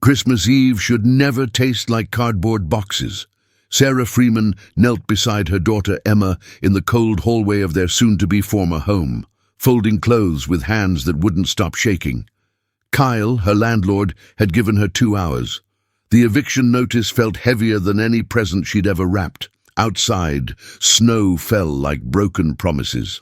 Christmas Eve should never taste like cardboard boxes. Sarah Freeman knelt beside her daughter Emma in the cold hallway of their soon-to-be former home, folding clothes with hands that wouldn't stop shaking. Kyle, her landlord, had given her 2 hours. The eviction notice felt heavier than any present she'd ever wrapped. Outside, snow fell like broken promises.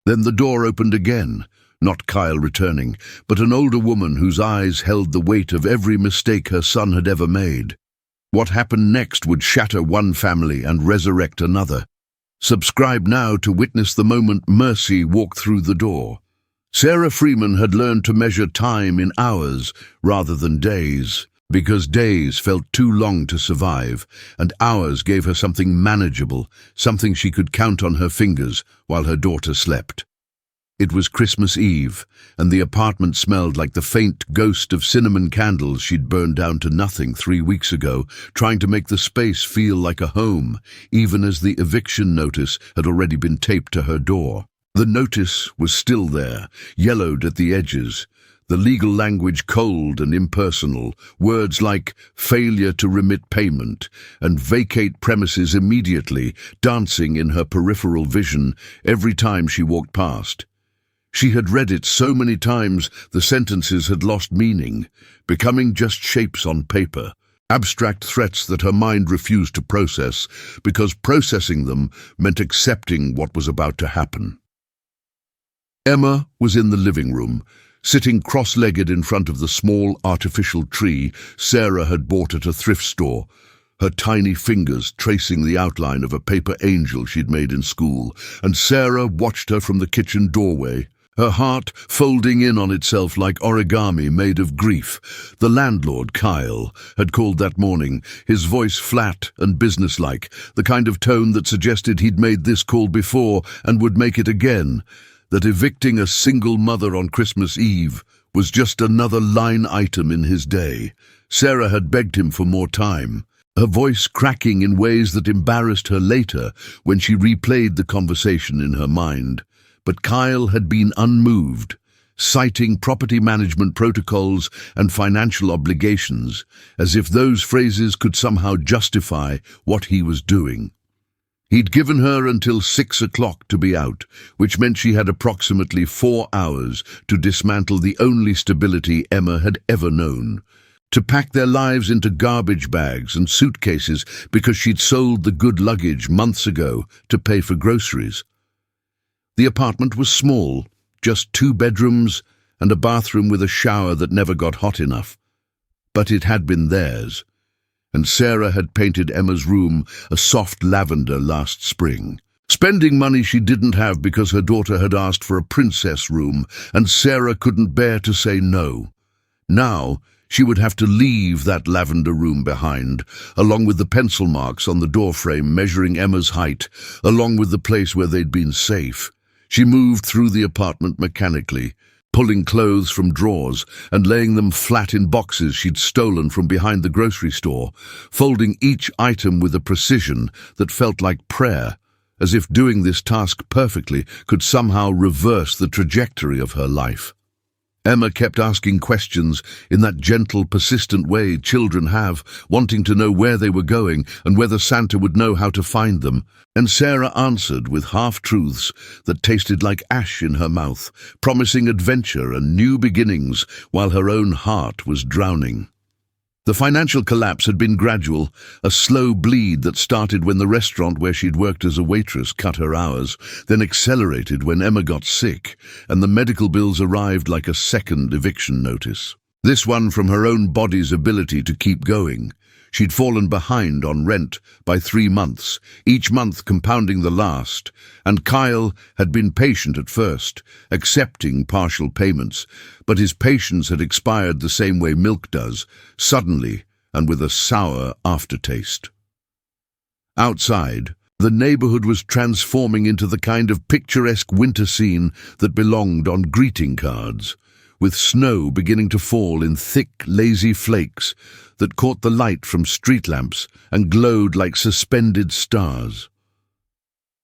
Then the door opened again, not Kyle returning, but an older woman whose eyes held the weight of every mistake her son had ever made. What happened next would shatter one family and resurrect another. Subscribe now to witness the moment mercy walked through the door. Sarah Freeman had learned to measure time in hours rather than days, because days felt too long to survive, and hours gave her something manageable, something she could count on her fingers while her daughter slept. It was Christmas Eve, and the apartment smelled like the faint ghost of cinnamon candles she'd burned down to nothing 3 weeks ago, trying to make the space feel like a home, even as the eviction notice had already been taped to her door. The notice was still there, yellowed at the edges, the legal language cold and impersonal, words like failure to remit payment and vacate premises immediately dancing in her peripheral vision every time she walked past. She had read it so many times the sentences had lost meaning, becoming just shapes on paper, abstract threats that her mind refused to process, because processing them meant accepting what was about to happen. Emma was in the living room, sitting cross-legged in front of the small artificial tree Sarah had bought at a thrift store, her tiny fingers tracing the outline of a paper angel she'd made in school, and Sarah watched her from the kitchen doorway, her heart folding in on itself like origami made of grief. The landlord, Kyle, had called that morning, his voice flat and businesslike, the kind of tone that suggested he'd made this call before and would make it again, that evicting a single mother on Christmas Eve was just another line item in his day. Sarah had begged him for more time, her voice cracking in ways that embarrassed her later when she replayed the conversation in her mind. But Kyle had been unmoved, citing property management protocols and financial obligations, as if those phrases could somehow justify what he was doing. He'd given her until 6 o'clock to be out, which meant she had approximately 4 hours to dismantle the only stability Emma had ever known, to pack their lives into garbage bags and suitcases because she'd sold the good luggage months ago to pay for groceries. The apartment was small, just 2 bedrooms and a bathroom with a shower that never got hot enough. But it had been theirs, and Sarah had painted Emma's room a soft lavender last spring, spending money she didn't have because her daughter had asked for a princess room, and Sarah couldn't bear to say no. Now she would have to leave that lavender room behind, along with the pencil marks on the doorframe measuring Emma's height, along with the place where they'd been safe. She moved through the apartment mechanically, pulling clothes from drawers and laying them flat in boxes she'd stolen from behind the grocery store, folding each item with a precision that felt like prayer, as if doing this task perfectly could somehow reverse the trajectory of her life. Emma kept asking questions in that gentle, persistent way children have, wanting to know where they were going and whether Santa would know how to find them, and Sarah answered with half-truths that tasted like ash in her mouth, promising adventure and new beginnings while her own heart was drowning. The financial collapse had been gradual, a slow bleed that started when the restaurant where she'd worked as a waitress cut her hours, then accelerated when Emma got sick, and the medical bills arrived like a second eviction notice. This one from her own body's ability to keep going. She'd fallen behind on rent by 3 months, each month compounding the last, and Kyle had been patient at first, accepting partial payments, but his patience had expired the same way milk does, suddenly and with a sour aftertaste. Outside, the neighborhood was transforming into the kind of picturesque winter scene that belonged on greeting cards, with snow beginning to fall in thick, lazy flakes that caught the light from street lamps and glowed like suspended stars.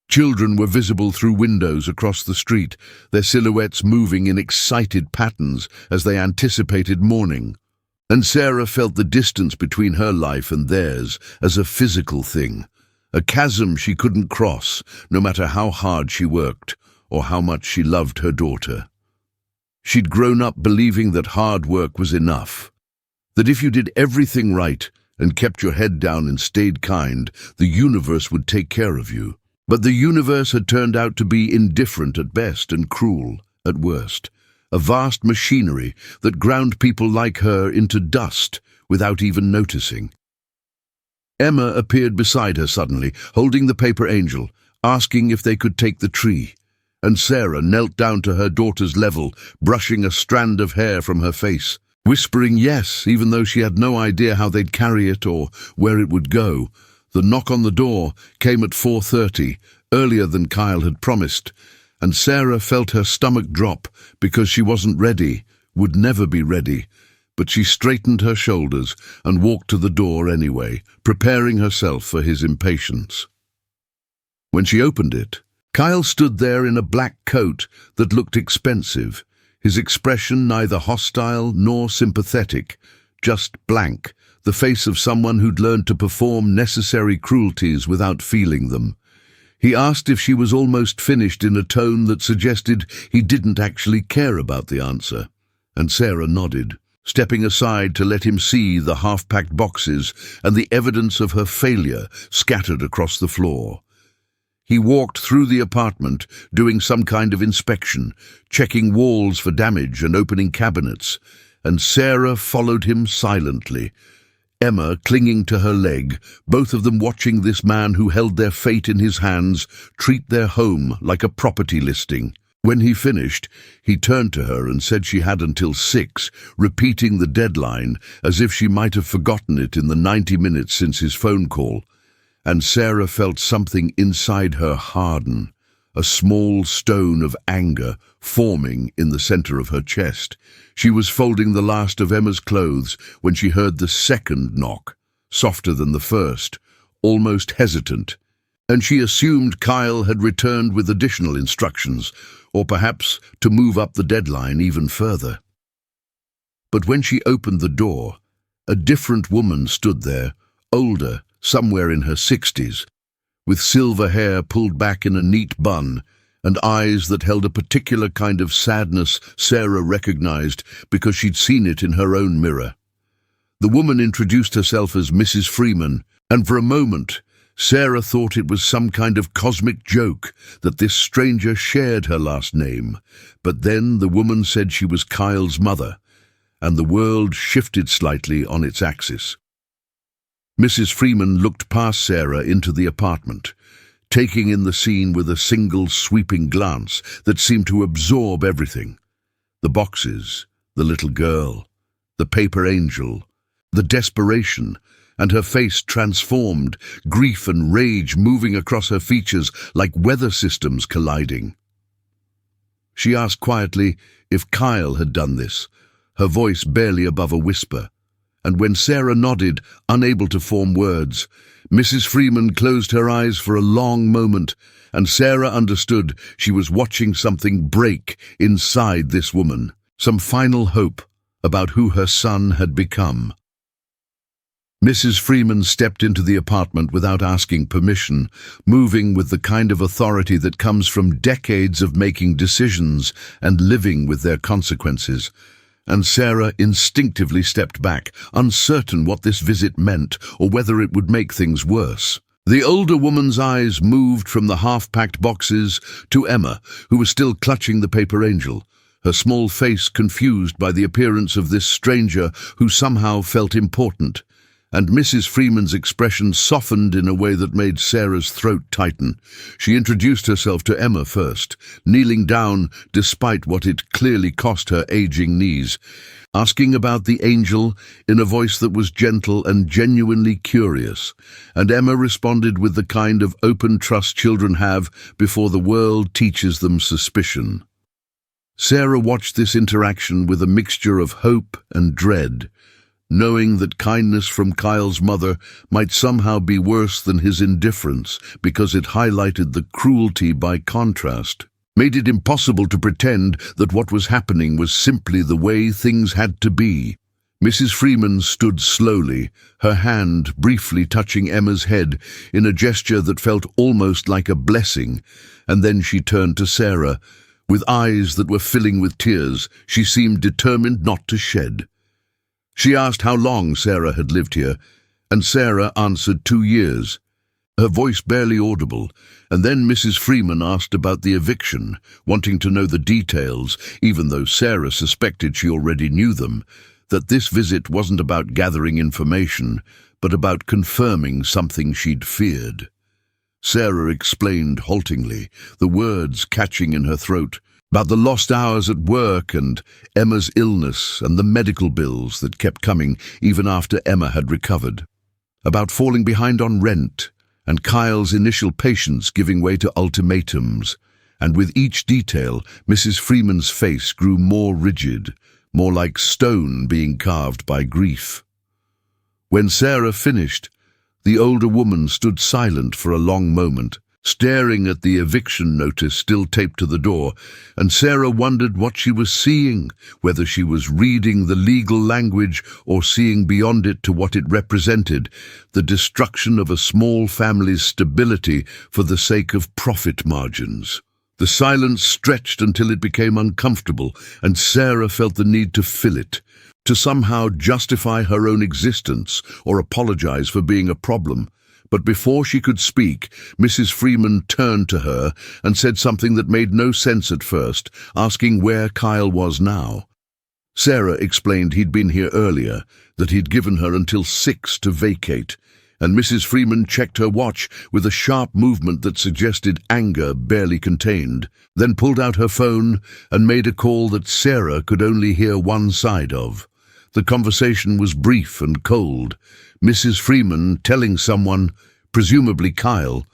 Children were visible through windows across the street, their silhouettes moving in excited patterns as they anticipated morning. and Sarah felt the distance between her life and theirs as a physical thing, a chasm she couldn't cross, no matter how hard she worked or how much she loved her daughter. She'd grown up believing that hard work was enough, that if you did everything right and kept your head down and stayed kind, the universe would take care of you. But the universe had turned out to be indifferent at best and cruel at worst, a vast machinery that ground people like her into dust without even noticing. Emma appeared beside her suddenly, holding the paper angel, asking if they could take the tree, and Sarah knelt down to her daughter's level, brushing a strand of hair from her face, whispering yes, even though she had no idea how they'd carry it or where it would go. The knock on the door came at 4:30, earlier than Kyle had promised, and Sarah felt her stomach drop because she wasn't ready, would never be ready. But she straightened her shoulders and walked to the door anyway, preparing herself for his impatience. When she opened it, Kyle stood there in a black coat that looked expensive, his expression neither hostile nor sympathetic, just blank, the face of someone who'd learned to perform necessary cruelties without feeling them. He asked if she was almost finished in a tone that suggested he didn't actually care about the answer, and Sarah nodded, stepping aside to let him see the half-packed boxes and the evidence of her failure scattered across the floor. He walked through the apartment, doing some kind of inspection, checking walls for damage and opening cabinets, and Sarah followed him silently, Emma clinging to her leg, both of them watching this man who held their fate in his hands treat their home like a property listing. When he finished, he turned to her and said she had until 6, repeating the deadline as if she might have forgotten it in the 90 minutes since his phone call. And Sarah felt something inside her harden, a small stone of anger forming in the center of her chest. She was folding the last of Emma's clothes when she heard the second knock, softer than the first, almost hesitant, and she assumed Kyle had returned with additional instructions, or perhaps to move up the deadline even further. But when she opened the door, a different woman stood there, older, somewhere in her 60s, with silver hair pulled back in a neat bun, and eyes that held a particular kind of sadness Sarah recognized because she'd seen it in her own mirror. The woman introduced herself as Mrs. Freeman, and for a moment, Sarah thought it was some kind of cosmic joke that this stranger shared her last name. But then the woman said she was Kyle's mother, and the world shifted slightly on its axis. Mrs. Freeman looked past Sarah into the apartment, taking in the scene with a single sweeping glance that seemed to absorb everything. The boxes, the little girl, the paper angel, the desperation, and her face transformed, grief and rage moving across her features like weather systems colliding. She asked quietly if Kyle had done this, her voice barely above a whisper, and when Sarah nodded, unable to form words, Mrs. Freeman closed her eyes for a long moment, and Sarah understood she was watching something break inside this woman, some final hope about who her son had become. Mrs. Freeman stepped into the apartment without asking permission, moving with the kind of authority that comes from decades of making decisions and living with their consequences. And Sarah instinctively stepped back, uncertain what this visit meant or whether it would make things worse. The older woman's eyes moved from the half-packed boxes to Emma, who was still clutching the paper angel, her small face confused by the appearance of this stranger who somehow felt important. And Mrs. Freeman's expression softened in a way that made Sarah's throat tighten. She introduced herself to Emma first, kneeling down despite what it clearly cost her aging knees, asking about the angel in a voice that was gentle and genuinely curious, and Emma responded with the kind of open trust children have before the world teaches them suspicion. Sarah watched this interaction with a mixture of hope and dread, knowing that kindness from Kyle's mother might somehow be worse than his indifference because it highlighted the cruelty by contrast, made it impossible to pretend that what was happening was simply the way things had to be. Mrs. Freeman stood slowly, her hand briefly touching Emma's head in a gesture that felt almost like a blessing, and then she turned to Sarah. With eyes that were filling with tears, she seemed determined not to shed. She asked how long Sarah had lived here, and Sarah answered 2 years. Her voice barely audible, and then Mrs. Freeman asked about the eviction, wanting to know the details, even though Sarah suspected she already knew them, that this visit wasn't about gathering information, but about confirming something she'd feared. Sarah explained haltingly, the words catching in her throat, about the lost hours at work and Emma's illness and the medical bills that kept coming even after Emma had recovered, about falling behind on rent and Kyle's initial patience giving way to ultimatums, and with each detail, Mrs. Freeman's face grew more rigid, more like stone being carved by grief. When Sarah finished, the older woman stood silent for a long moment, staring at the eviction notice still taped to the door, and Sarah wondered what she was seeing, whether she was reading the legal language or seeing beyond it to what it represented, the destruction of a small family's stability for the sake of profit margins. The silence stretched until it became uncomfortable, and Sarah felt the need to fill it, to somehow justify her own existence or apologize for being a problem. But before she could speak, Mrs. Freeman turned to her and said something that made no sense at first, asking where Kyle was now. Sarah explained he'd been here earlier, that he'd given her until 6 to vacate, and Mrs. Freeman checked her watch with a sharp movement that suggested anger barely contained, then pulled out her phone and made a call that Sarah could only hear one side of. The conversation was brief and cold, Mrs. Freeman telling someone, presumably Kyle,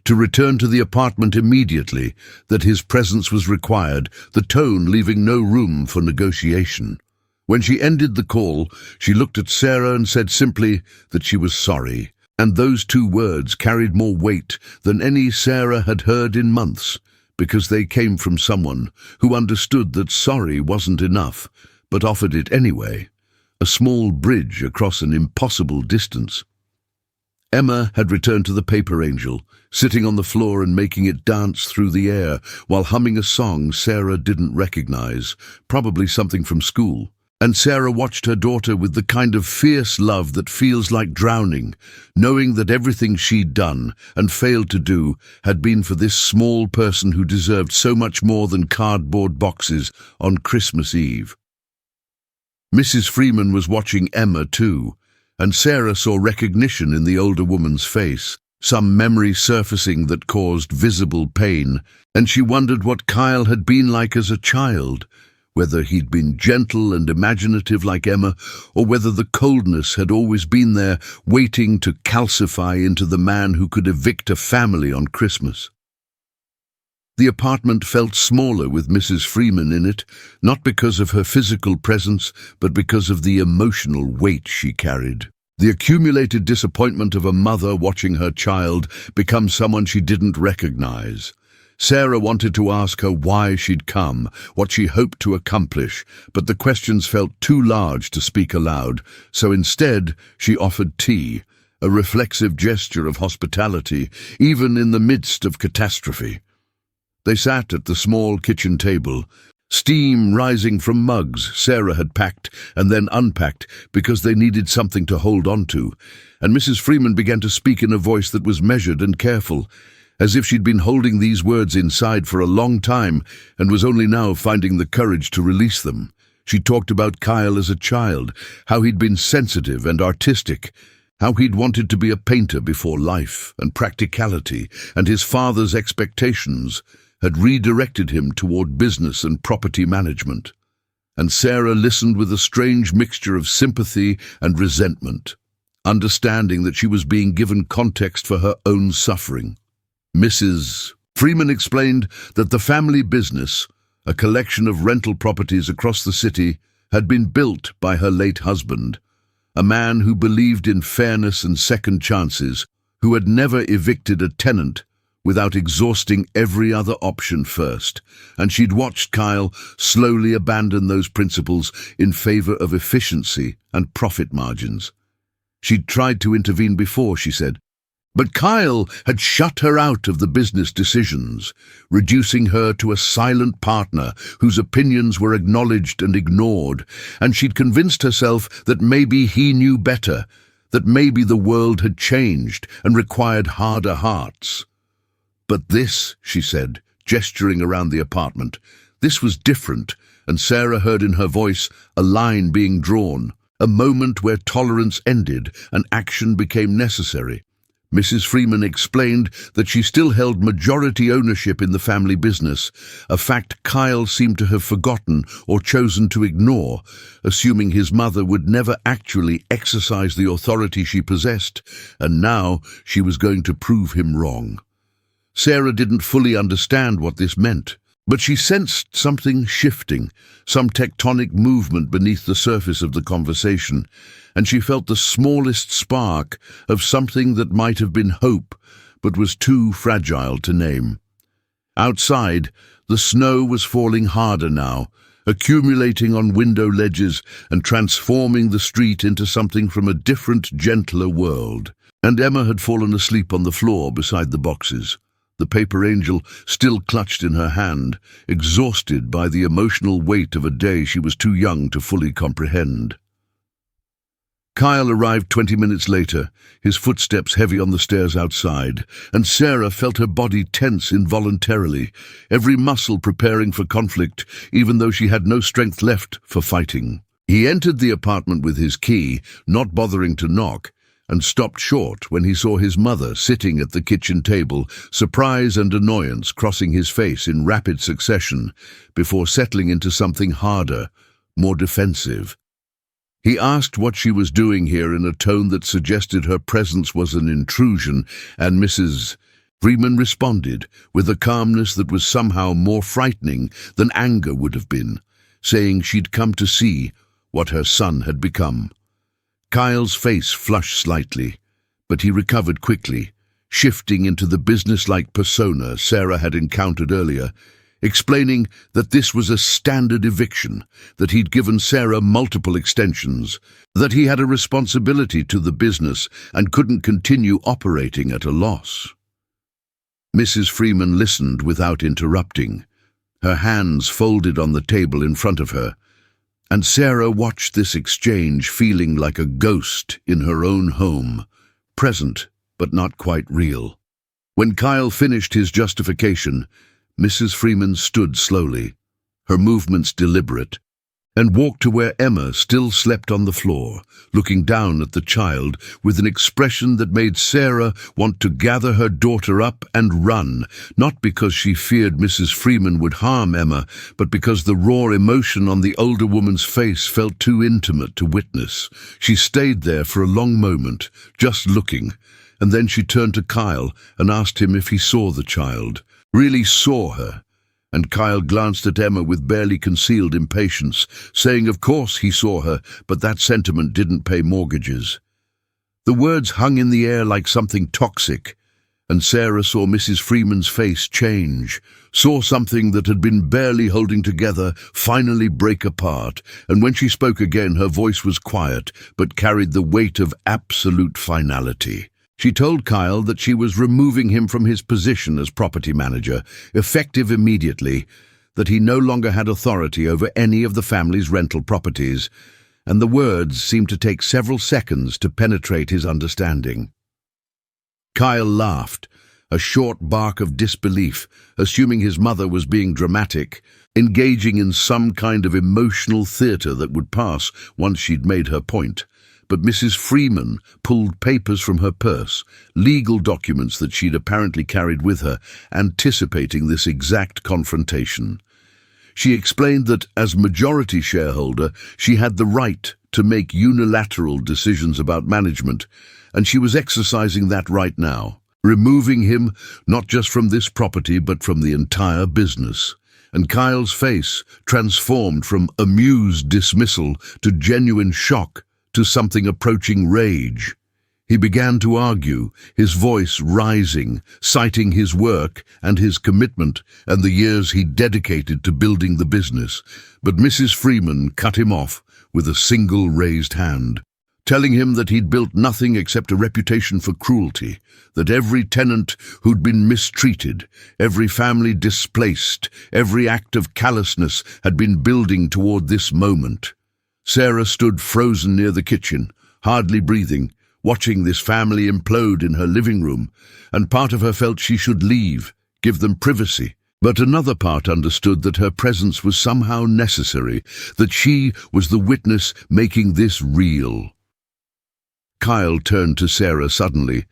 to return to the apartment immediately, that his presence was required, the tone leaving no room for negotiation. When she ended the call, she looked at Sarah and said simply that she was sorry, and those 2 words carried more weight than any Sarah had heard in months, because they came from someone who understood that sorry wasn't enough, but offered it anyway. A small bridge across an impossible distance. Emma had returned to the paper angel, sitting on the floor and making it dance through the air while humming a song Sarah didn't recognize, probably something from school. And Sarah watched her daughter with the kind of fierce love that feels like drowning, knowing that everything she'd done and failed to do had been for this small person who deserved so much more than cardboard boxes on Christmas Eve. Mrs. Freeman was watching Emma too, and Sarah saw recognition in the older woman's face, some memory surfacing that caused visible pain, and she wondered what Kyle had been like as a child, whether he'd been gentle and imaginative like Emma, or whether the coldness had always been there, waiting to calcify into the man who could evict a family on Christmas. The apartment felt smaller with Mrs. Freeman in it, not because of her physical presence, but because of the emotional weight she carried. The accumulated disappointment of a mother watching her child become someone she didn't recognize. Sarah wanted to ask her why she'd come, what she hoped to accomplish, but the questions felt too large to speak aloud, so instead she offered tea, a reflexive gesture of hospitality, even in the midst of catastrophe. They sat at the small kitchen table, steam rising from mugs Sarah had packed and then unpacked because they needed something to hold on to, and Mrs. Freeman began to speak in a voice that was measured and careful, as if she'd been holding these words inside for a long time and was only now finding the courage to release them. She talked about Kyle as a child, how he'd been sensitive and artistic, how he'd wanted to be a painter before life and practicality, and his father's expectations had redirected him toward business and property management. And Sarah listened with a strange mixture of sympathy and resentment, understanding that she was being given context for her own suffering. Mrs. Freeman explained that the family business, a collection of rental properties across the city, had been built by her late husband, a man who believed in fairness and second chances, who had never evicted a tenant, without exhausting every other option first, and she'd watched Kyle slowly abandon those principles in favor of efficiency and profit margins. She'd tried to intervene before, she said, but Kyle had shut her out of the business decisions, reducing her to a silent partner whose opinions were acknowledged and ignored, and she'd convinced herself that maybe he knew better, that maybe the world had changed and required harder hearts. But this, she said, gesturing around the apartment, this was different, and Sarah heard in her voice a line being drawn, a moment where tolerance ended and action became necessary. Mrs. Freeman explained that she still held majority ownership in the family business, a fact Kyle seemed to have forgotten or chosen to ignore, assuming his mother would never actually exercise the authority she possessed, and now she was going to prove him wrong. Sarah didn't fully understand what this meant, but she sensed something shifting, some tectonic movement beneath the surface of the conversation, and she felt the smallest spark of something that might have been hope, but was too fragile to name. Outside, the snow was falling harder now, accumulating on window ledges and transforming the street into something from a different, gentler world. And Emma had fallen asleep on the floor beside the boxes, the paper angel still clutched in her hand, exhausted by the emotional weight of a day she was too young to fully comprehend. Kyle arrived 20 minutes later, his footsteps heavy on the stairs outside, and Sarah felt her body tense involuntarily, every muscle preparing for conflict, even though she had no strength left for fighting. He entered the apartment with his key, not bothering to knock, and stopped short when he saw his mother sitting at the kitchen table, surprise and annoyance crossing his face in rapid succession, before settling into something harder, more defensive. He asked what she was doing here in a tone that suggested her presence was an intrusion, and Mrs. Freeman responded with a calmness that was somehow more frightening than anger would have been, saying she'd come to see what her son had become. Kyle's face flushed slightly, but he recovered quickly, shifting into the businesslike persona Sarah had encountered earlier, explaining that this was a standard eviction, that he'd given Sarah multiple extensions, that he had a responsibility to the business and couldn't continue operating at a loss. Mrs. Freeman listened without interrupting, her hands folded on the table in front of her, and Sarah watched this exchange feeling like a ghost in her own home, present but not quite real. When Kyle finished his justification, Mrs. Freeman stood slowly, her movements deliberate, and walked to where Emma still slept on the floor, looking down at the child with an expression that made Sarah want to gather her daughter up and run, not because she feared Mrs. Freeman would harm Emma, but because the raw emotion on the older woman's face felt too intimate to witness. She stayed there for a long moment, just looking, and then she turned to Kyle and asked him if he saw the child, really saw her. And Kyle glanced at Emma with barely concealed impatience, saying of course he saw her, but that sentiment didn't pay mortgages. The words hung in the air like something toxic, and Sarah saw Mrs. Freeman's face change, saw something that had been barely holding together finally break apart, and when she spoke again her voice was quiet, but carried the weight of absolute finality. She told Kyle that she was removing him from his position as property manager, effective immediately, that he no longer had authority over any of the family's rental properties, and the words seemed to take several seconds to penetrate his understanding. Kyle laughed, a short bark of disbelief, assuming his mother was being dramatic, engaging in some kind of emotional theatre that would pass once she'd made her point. But Mrs. Freeman pulled papers from her purse, legal documents that she'd apparently carried with her, anticipating this exact confrontation. She explained that, as majority shareholder, she had the right to make unilateral decisions about management, and she was exercising that right now, removing him not just from this property but from the entire business. And Kyle's face transformed from amused dismissal to genuine shock, to something approaching rage. He began to argue, his voice rising, citing his work and his commitment and the years he dedicated to building the business. But Mrs. Freeman cut him off with a single raised hand, telling him that he'd built nothing except a reputation for cruelty, that every tenant who'd been mistreated, every family displaced, every act of callousness had been building toward this moment. Sarah stood frozen near the kitchen, hardly breathing, watching this family implode in her living room, and part of her felt she should leave, give them privacy. But another part understood that her presence was somehow necessary, that she was the witness making this real. Kyle turned to Sarah suddenly,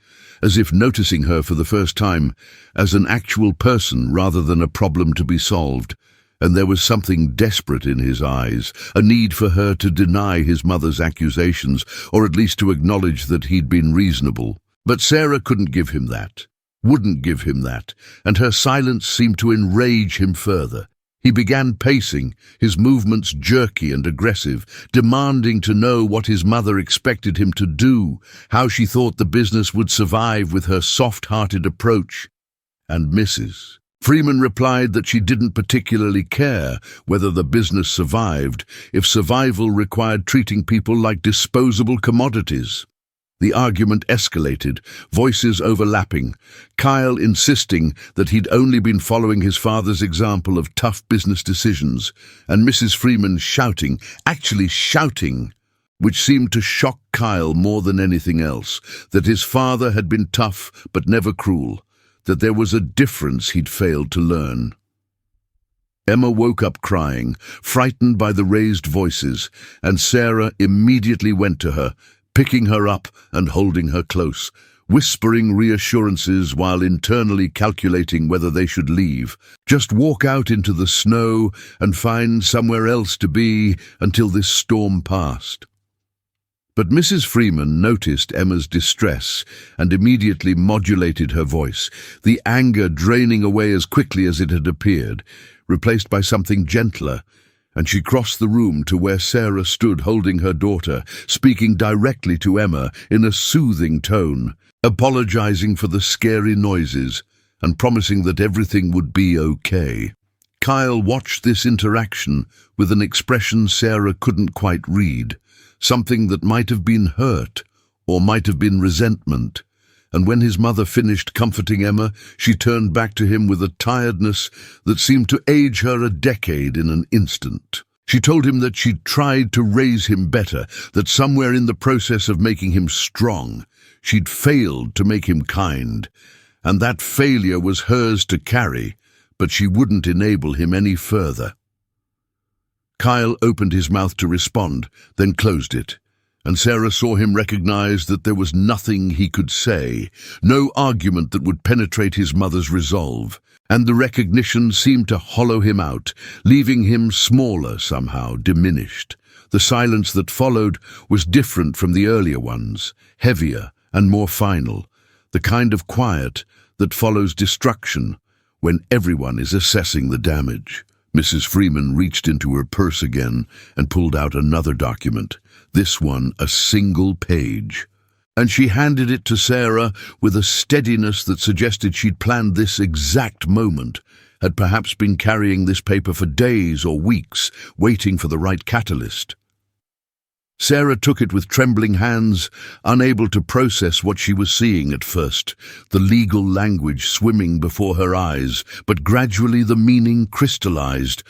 as if noticing her for the first time, as an actual person rather than a problem to be solved, and there was something desperate in his eyes, a need for her to deny his mother's accusations, or at least to acknowledge that he'd been reasonable. But Sarah couldn't give him that, wouldn't give him that, and her silence seemed to enrage him further. He began pacing, his movements jerky and aggressive, demanding to know what his mother expected him to do, how she thought the business would survive with her soft-hearted approach. And Mrs. Freeman replied that she didn't particularly care whether the business survived, if survival required treating people like disposable commodities. The argument escalated, voices overlapping, Kyle insisting that he'd only been following his father's example of tough business decisions, and Mrs. Freeman shouting, actually shouting, which seemed to shock Kyle more than anything else, that his father had been tough but never cruel, that there was a difference he'd failed to learn. Emma woke up crying, frightened by the raised voices, and Sarah immediately went to her, picking her up and holding her close, whispering reassurances while internally calculating whether they should leave, just walk out into the snow and find somewhere else to be until this storm passed. But Mrs. Freeman noticed Emma's distress and immediately modulated her voice, the anger draining away as quickly as it had appeared, replaced by something gentler, and she crossed the room to where Sarah stood holding her daughter, speaking directly to Emma in a soothing tone, apologizing for the scary noises and promising that everything would be okay. Kyle watched this interaction with an expression Sarah couldn't quite read, something that might have been hurt or might have been resentment, and when his mother finished comforting Emma, she turned back to him with a tiredness that seemed to age her a decade in an instant. She told him that she'd tried to raise him better, that somewhere in the process of making him strong, she'd failed to make him kind, and that failure was hers to carry, but she wouldn't enable him any further. Kyle opened his mouth to respond, then closed it, and Sarah saw him recognize that there was nothing he could say, no argument that would penetrate his mother's resolve, and the recognition seemed to hollow him out, leaving him smaller somehow, diminished. The silence that followed was different from the earlier ones, heavier and more final, the kind of quiet that follows destruction when everyone is assessing the damage. Mrs. Freeman reached into her purse again and pulled out another document, this one a single page, and she handed it to Sarah with a steadiness that suggested she'd planned this exact moment, had perhaps been carrying this paper for days or weeks, waiting for the right catalyst. Sarah took it with trembling hands, unable to process what she was seeing at first, the legal language swimming before her eyes, but gradually the meaning crystallized,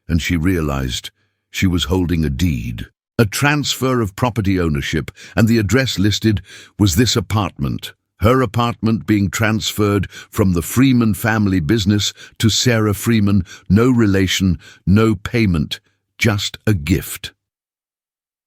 and she realized she was holding a deed, a transfer of property ownership, and the address listed was this apartment, her apartment being transferred from the Freeman family business to Sarah Freeman, no relation, no payment, just a gift.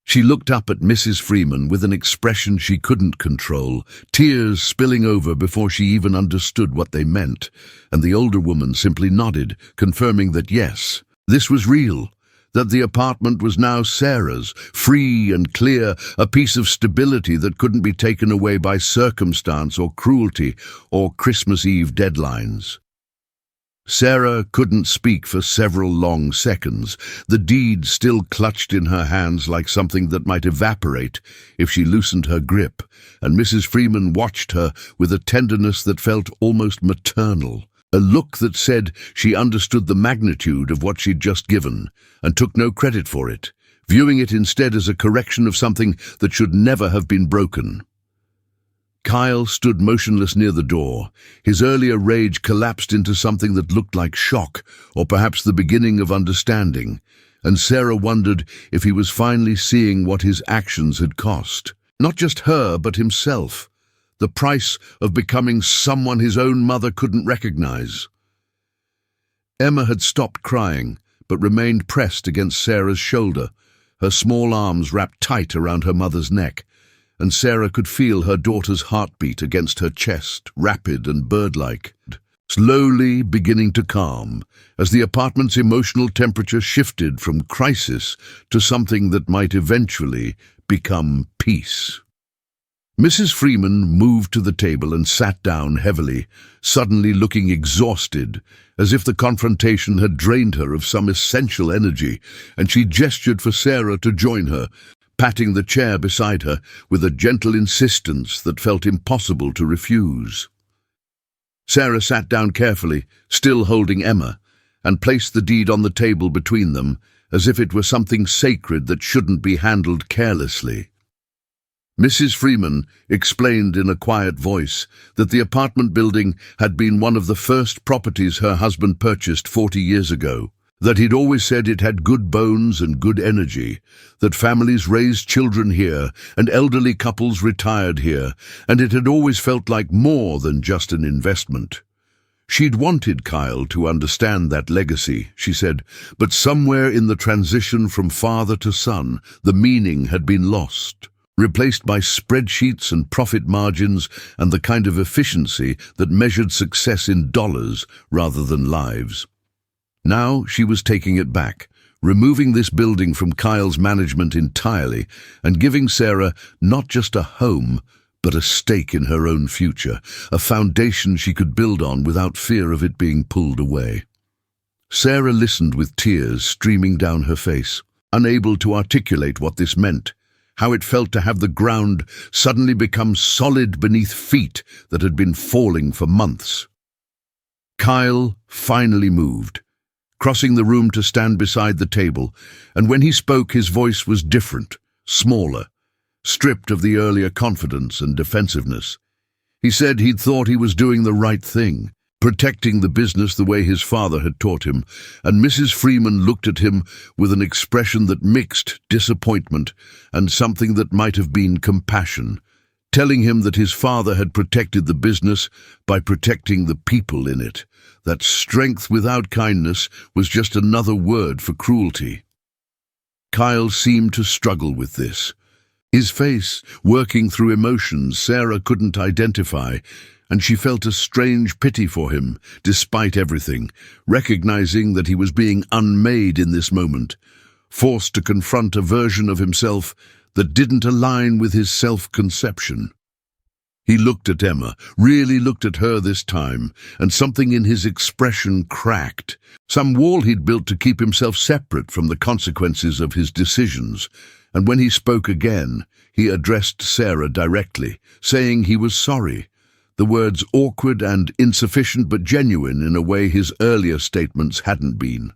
She looked up at Mrs. Freeman with an expression she couldn't control, tears spilling over before she even understood what they meant, and the older woman simply nodded, confirming that yes, this was real, that the apartment was now Sarah's, free and clear, a piece of stability that couldn't be taken away by circumstance or cruelty or Christmas Eve deadlines. Sarah couldn't speak for several long seconds, the deed still clutched in her hands like something that might evaporate if she loosened her grip, and Mrs. Freeman watched her with a tenderness that felt almost maternal, a look that said she understood the magnitude of what she'd just given and took no credit for it, viewing it instead as a correction of something that should never have been broken. Kyle stood motionless near the door. His earlier rage collapsed into something that looked like shock, or perhaps the beginning of understanding, and Sarah wondered if he was finally seeing what his actions had cost. Not just her, but himself. The price of becoming someone his own mother couldn't recognize. Emma had stopped crying, but remained pressed against Sarah's shoulder, her small arms wrapped tight around her mother's neck, and Sarah could feel her daughter's heartbeat against her chest, rapid and bird-like, slowly beginning to calm, as the apartment's emotional temperature shifted from crisis to something that might eventually become peace. Mrs. Freeman moved to the table and sat down heavily, suddenly looking exhausted, as if the confrontation had drained her of some essential energy, and she gestured for Sarah to join her, patting the chair beside her with a gentle insistence that felt impossible to refuse. Sarah sat down carefully, still holding Emma, and placed the deed on the table between them, as if it were something sacred that shouldn't be handled carelessly. Mrs. Freeman explained in a quiet voice that the apartment building had been one of the first properties her husband purchased 40 years ago, that he'd always said it had good bones and good energy, that families raised children here and elderly couples retired here, and it had always felt like more than just an investment. She'd wanted Kyle to understand that legacy, she said, but somewhere in the transition from father to son, the meaning had been lost, replaced by spreadsheets and profit margins and the kind of efficiency that measured success in dollars rather than lives. Now she was taking it back, removing this building from Kyle's management entirely and giving Sarah not just a home, but a stake in her own future, a foundation she could build on without fear of it being pulled away. Sarah listened with tears streaming down her face, unable to articulate what this meant, how it felt to have the ground suddenly become solid beneath feet that had been falling for months. Kyle finally moved, crossing the room to stand beside the table, and when he spoke his voice was different, smaller, stripped of the earlier confidence and defensiveness. He said he'd thought he was doing the right thing, protecting the business the way his father had taught him, and Mrs. Freeman looked at him with an expression that mixed disappointment and something that might have been compassion, telling him that his father had protected the business by protecting the people in it, that strength without kindness was just another word for cruelty. Kyle seemed to struggle with this, his face working through emotions Sarah couldn't identify, and she felt a strange pity for him, despite everything, recognizing that he was being unmade in this moment, forced to confront a version of himself that didn't align with his self-conception. He looked at Emma, really looked at her this time, and something in his expression cracked, some wall he'd built to keep himself separate from the consequences of his decisions, and when he spoke again, he addressed Sarah directly, saying he was sorry, the words awkward and insufficient but genuine in a way his earlier statements hadn't been.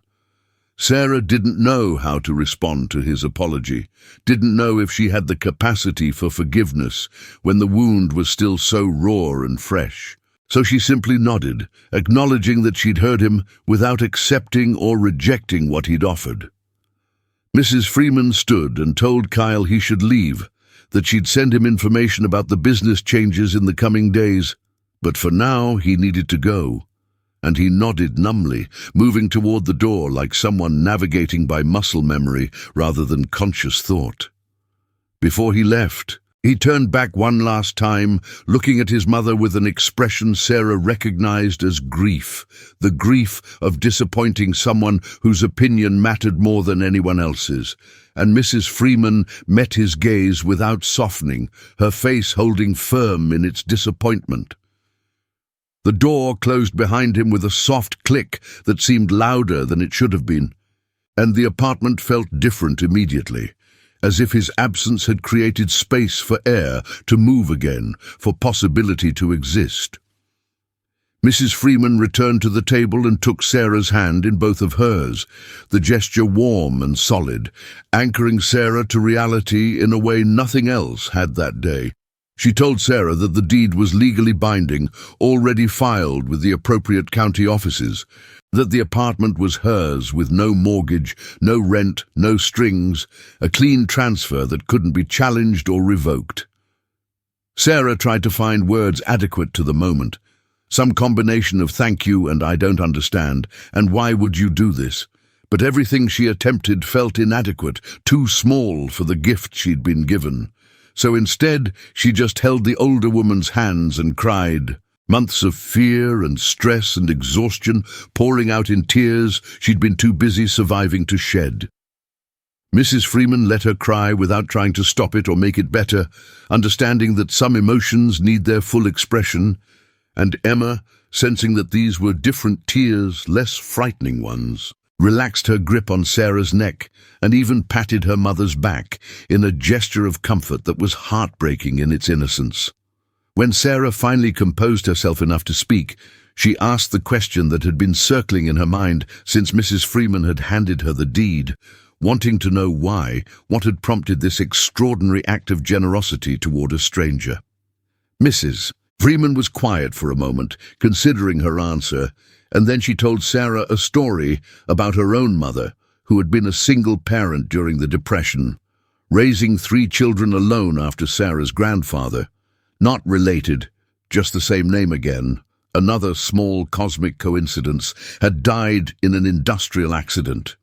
Sarah didn't know how to respond to his apology, didn't know if she had the capacity for forgiveness when the wound was still so raw and fresh. So she simply nodded, acknowledging that she'd heard him without accepting or rejecting what he'd offered. Mrs. Freeman stood and told Kyle he should leave, that she'd send him information about the business changes in the coming days, but for now he needed to go. And he nodded numbly, moving toward the door like someone navigating by muscle memory rather than conscious thought. Before he left, he turned back one last time, looking at his mother with an expression Sarah recognized as grief, the grief of disappointing someone whose opinion mattered more than anyone else's. And Mrs. Freeman met his gaze without softening, her face holding firm in its disappointment. The door closed behind him with a soft click that seemed louder than it should have been, and the apartment felt different immediately, as if his absence had created space for air to move again, for possibility to exist. Mrs. Freeman returned to the table and took Sarah's hand in both of hers, the gesture warm and solid, anchoring Sarah to reality in a way nothing else had that day. She told Sarah that the deed was legally binding, already filed with the appropriate county offices, that the apartment was hers with no mortgage, no rent, no strings, a clean transfer that couldn't be challenged or revoked. Sarah tried to find words adequate to the moment, some combination of thank you and I don't understand, and why would you do this? But everything she attempted felt inadequate, too small for the gift she'd been given. So instead, she just held the older woman's hands and cried. Months of fear and stress and exhaustion pouring out in tears she'd been too busy surviving to shed. Mrs. Freeman let her cry without trying to stop it or make it better, understanding that some emotions need their full expression, and Emma, sensing that these were different tears, less frightening ones, relaxed her grip on Sarah's neck and even patted her mother's back in a gesture of comfort that was heartbreaking in its innocence. When Sarah finally composed herself enough to speak, she asked the question that had been circling in her mind since Mrs. Freeman had handed her the deed, wanting to know why, what had prompted this extraordinary act of generosity toward a stranger. Mrs. Freeman was quiet for a moment, considering her answer, and then she told Sarah a story about her own mother, who had been a single parent during the Depression, raising 3 children alone after Sarah's grandfather. Not related, just the same name again, another small cosmic coincidence, had died in an industrial accident.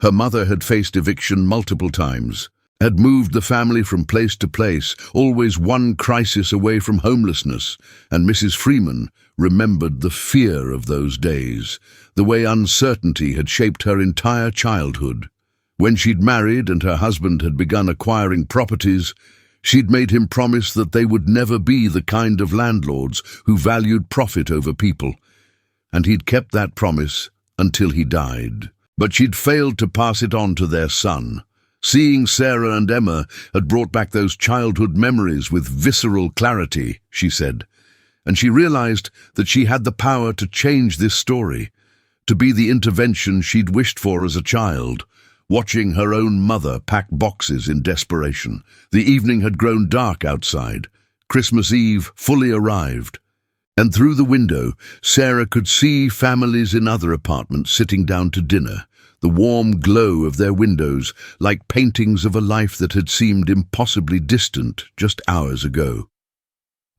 Her mother had faced eviction multiple times, had moved the family from place to place, always one crisis away from homelessness, and Mrs. Freeman remembered the fear of those days, the way uncertainty had shaped her entire childhood. When she'd married and her husband had begun acquiring properties, she'd made him promise that they would never be the kind of landlords who valued profit over people, and he'd kept that promise until he died. But she'd failed to pass it on to their son. Seeing Sarah and Emma had brought back those childhood memories with visceral clarity, she said, and she realized that she had the power to change this story, to be the intervention she'd wished for as a child. Watching her own mother pack boxes in desperation. The evening had grown dark outside. Christmas Eve fully arrived. And through the window, Sarah could see families in other apartments sitting down to dinner, the warm glow of their windows like paintings of a life that had seemed impossibly distant just hours ago.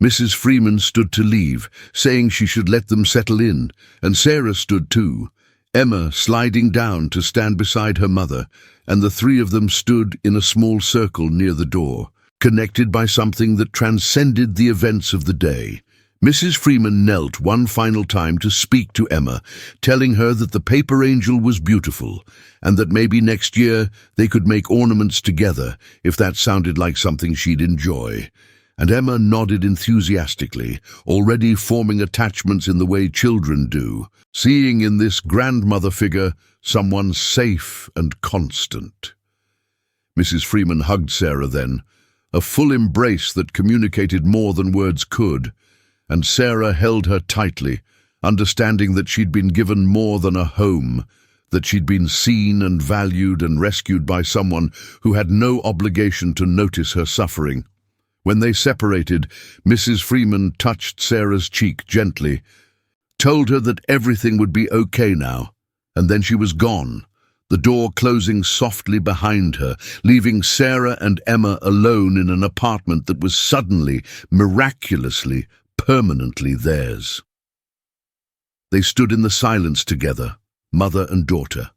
Mrs. Freeman stood to leave, saying she should let them settle in, and Sarah stood too, Emma sliding down to stand beside her mother, and the 3 of them stood in a small circle near the door, connected by something that transcended the events of the day. Mrs. Freeman knelt one final time to speak to Emma, telling her that the paper angel was beautiful, and that maybe next year they could make ornaments together, if that sounded like something she'd enjoy. And Emma nodded enthusiastically, already forming attachments in the way children do, seeing in this grandmother figure someone safe and constant. Mrs. Freeman hugged Sarah then, a full embrace that communicated more than words could, and Sarah held her tightly, understanding that she'd been given more than a home, that she'd been seen and valued and rescued by someone who had no obligation to notice her suffering. When they separated, Mrs. Freeman touched Sarah's cheek gently, told her that everything would be okay now, and then she was gone, the door closing softly behind her, leaving Sarah and Emma alone in an apartment that was suddenly, miraculously, permanently theirs. They stood in the silence together, mother and daughter.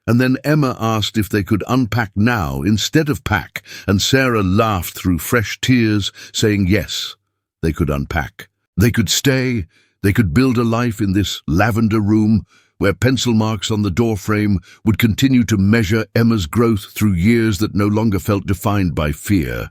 And then Emma asked if they could unpack now instead of pack, and Sarah laughed through fresh tears, saying yes, they could unpack. They could stay, they could build a life in this lavender room where pencil marks on the doorframe would continue to measure Emma's growth through years that no longer felt defined by fear.